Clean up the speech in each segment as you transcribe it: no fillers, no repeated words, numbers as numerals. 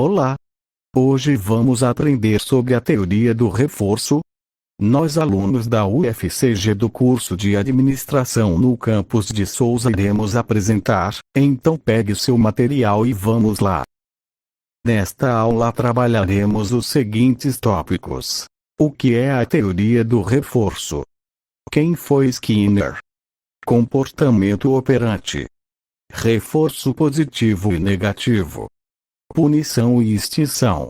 Olá! Hoje vamos aprender sobre a teoria do reforço. Nós, alunos da UFCG do curso de Administração no campus de Souza, iremos apresentar, então pegue seu material e vamos lá. Nesta aula trabalharemos os seguintes tópicos. O que é a teoria do reforço? Quem foi Skinner? Comportamento operante. Reforço positivo e negativo. Punição e extinção.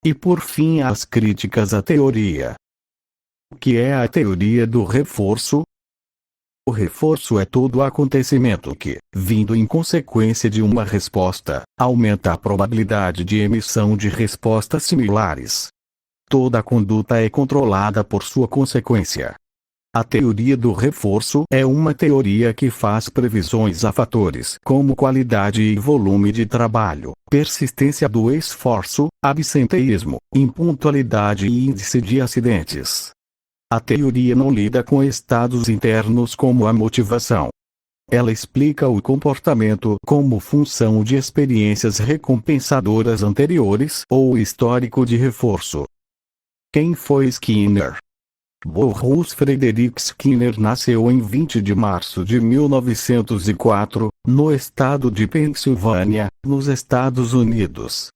E por fim as críticas à teoria. O que é a teoria do reforço? O reforço é todo acontecimento que, vindo em consequência de uma resposta, aumenta a probabilidade de emissão de respostas similares. Toda conduta é controlada por sua consequência. A teoria do reforço é uma teoria que faz previsões a fatores como qualidade e volume de trabalho, persistência do esforço, absenteísmo, impuntualidade e índice de acidentes. A teoria não lida com estados internos como a motivação. Ela explica o comportamento como função de experiências recompensadoras anteriores ou histórico de reforço. Quem foi Skinner? Boris Frederick Skinner nasceu em 20 de março de 1904, no estado de Pensilvânia, nos Estados Unidos.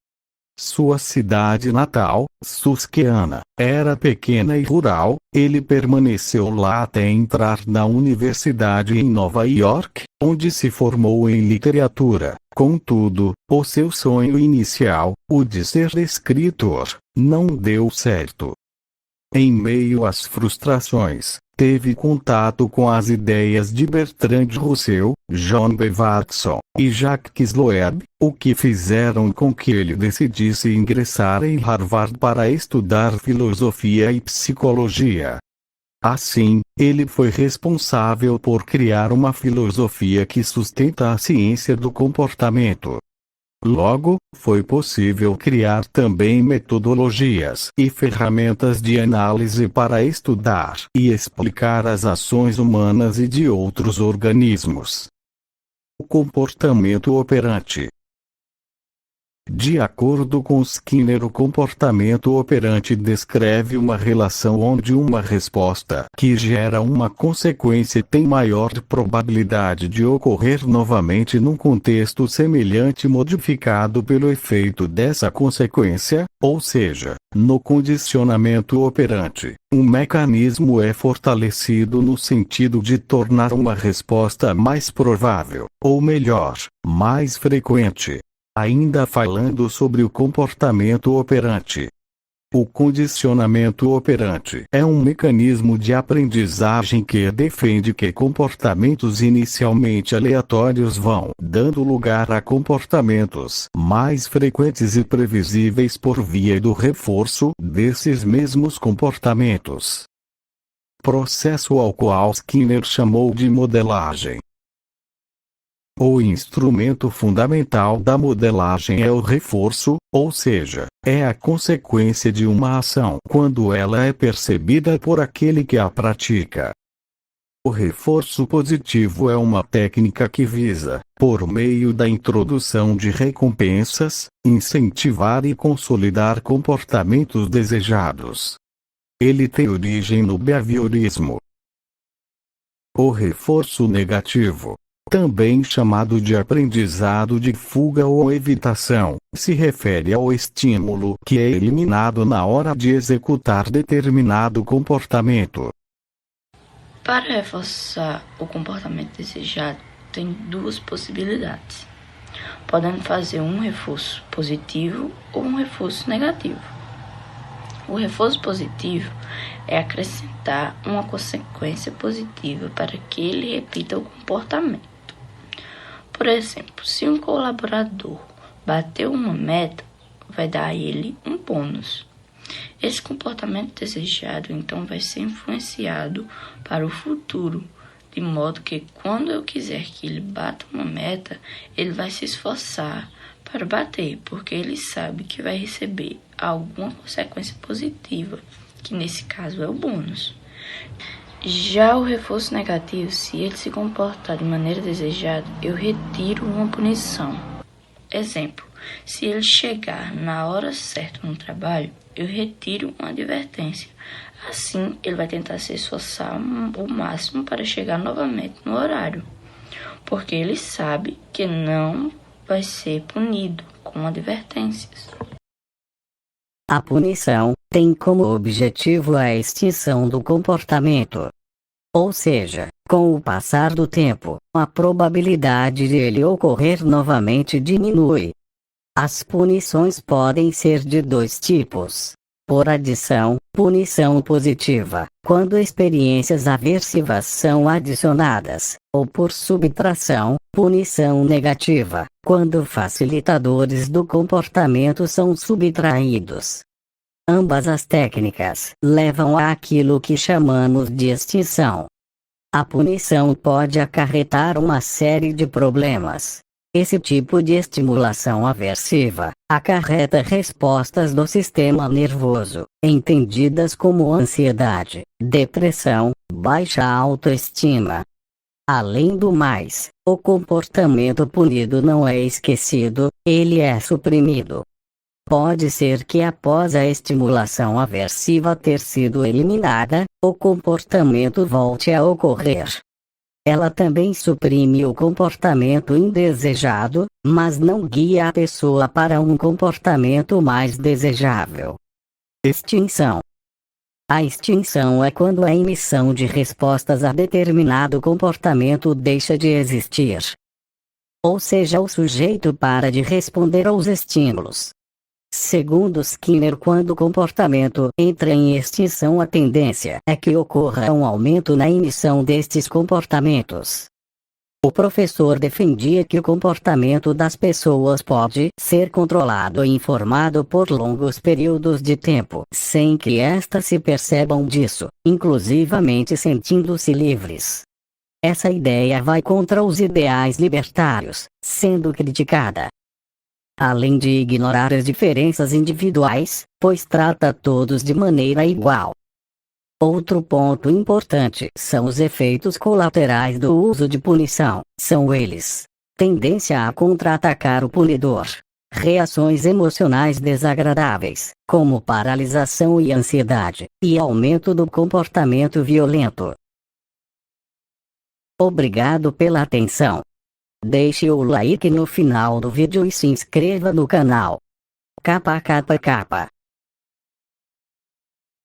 Sua cidade natal, Susquehanna, era pequena e rural. Ele permaneceu lá até entrar na universidade em Nova York, onde se formou em literatura. Contudo, o seu sonho inicial, o de ser escritor, não deu certo. Em meio às frustrações, teve contato com as ideias de Bertrand Russell, John B. Watson e Jacques Loeb, o que fizeram com que ele decidisse ingressar em Harvard para estudar filosofia e psicologia. Assim, ele foi responsável por criar uma filosofia que sustenta a ciência do comportamento. Logo, foi possível criar também metodologias e ferramentas de análise para estudar e explicar as ações humanas e de outros organismos. O comportamento operante. De acordo com Skinner, o comportamento operante descreve uma relação onde uma resposta que gera uma consequência tem maior probabilidade de ocorrer novamente num contexto semelhante modificado pelo efeito dessa consequência, ou seja, no condicionamento operante, um mecanismo é fortalecido no sentido de tornar uma resposta mais provável, ou melhor, mais frequente. Ainda falando sobre o comportamento operante. O condicionamento operante é um mecanismo de aprendizagem que defende que comportamentos inicialmente aleatórios vão dando lugar a comportamentos mais frequentes e previsíveis por via do reforço desses mesmos comportamentos. Processo ao qual Skinner chamou de modelagem. O instrumento fundamental da modelagem é o reforço, ou seja, é a consequência de uma ação quando ela é percebida por aquele que a pratica. O reforço positivo é uma técnica que visa, por meio da introdução de recompensas, incentivar e consolidar comportamentos desejados. Ele tem origem no behaviorismo. O reforço negativo, também chamado de aprendizado de fuga ou evitação, se refere ao estímulo que é eliminado na hora de executar determinado comportamento. Para reforçar o comportamento desejado, tem duas possibilidades. Podemos fazer um reforço positivo ou um reforço negativo. O reforço positivo é acrescentar uma consequência positiva para que ele repita o comportamento. Por exemplo, se um colaborador bateu uma meta, vai dar a ele um bônus. Esse comportamento desejado, então, vai ser influenciado para o futuro, de modo que quando eu quiser que ele bata uma meta, ele vai se esforçar para bater, porque ele sabe que vai receber alguma consequência positiva, que nesse caso é o bônus. Já o reforço negativo, se ele se comportar de maneira desejada, eu retiro uma punição. Exemplo, Se ele chegar na hora certa no trabalho, eu retiro uma advertência. Assim, ele vai tentar se esforçar o máximo para chegar novamente no horário, porque ele sabe que não vai ser punido com advertências. A punição tem como objetivo a extinção do comportamento. Ou seja, com o passar do tempo, a probabilidade de ele ocorrer novamente diminui. As punições podem ser de dois tipos. Por adição, punição positiva, quando experiências aversivas são adicionadas, ou por subtração, punição negativa, quando facilitadores do comportamento são subtraídos. Ambas as técnicas levam àquilo que chamamos de extinção. A punição pode acarretar uma série de problemas. Esse tipo de estimulação aversiva acarreta respostas do sistema nervoso, entendidas como ansiedade, depressão, baixa autoestima. Além do mais, o comportamento punido não é esquecido, ele é suprimido. Pode ser que após a estimulação aversiva ter sido eliminada, o comportamento volte a ocorrer. Ela também suprime o comportamento indesejado, mas não guia a pessoa para um comportamento mais desejável. Extinção. A extinção é quando a emissão de respostas a determinado comportamento deixa de existir. Ou seja, o sujeito para de responder aos estímulos. Segundo Skinner, quando o comportamento entra em extinção, a tendência é que ocorra um aumento na emissão destes comportamentos. O professor defendia que o comportamento das pessoas pode ser controlado e informado por longos períodos de tempo, sem que estas se percebam disso, inclusivamente sentindo-se livres. Essa ideia vai contra os ideais libertários, sendo criticada. Além de ignorar as diferenças individuais, pois trata todos de maneira igual. Outro ponto importante são os efeitos colaterais do uso de punição. São eles: tendência a contra-atacar o punidor, reações emocionais desagradáveis, como paralisação e ansiedade, e aumento do comportamento violento. Obrigado pela atenção. Deixe o like no final do vídeo e se inscreva no canal. KKKK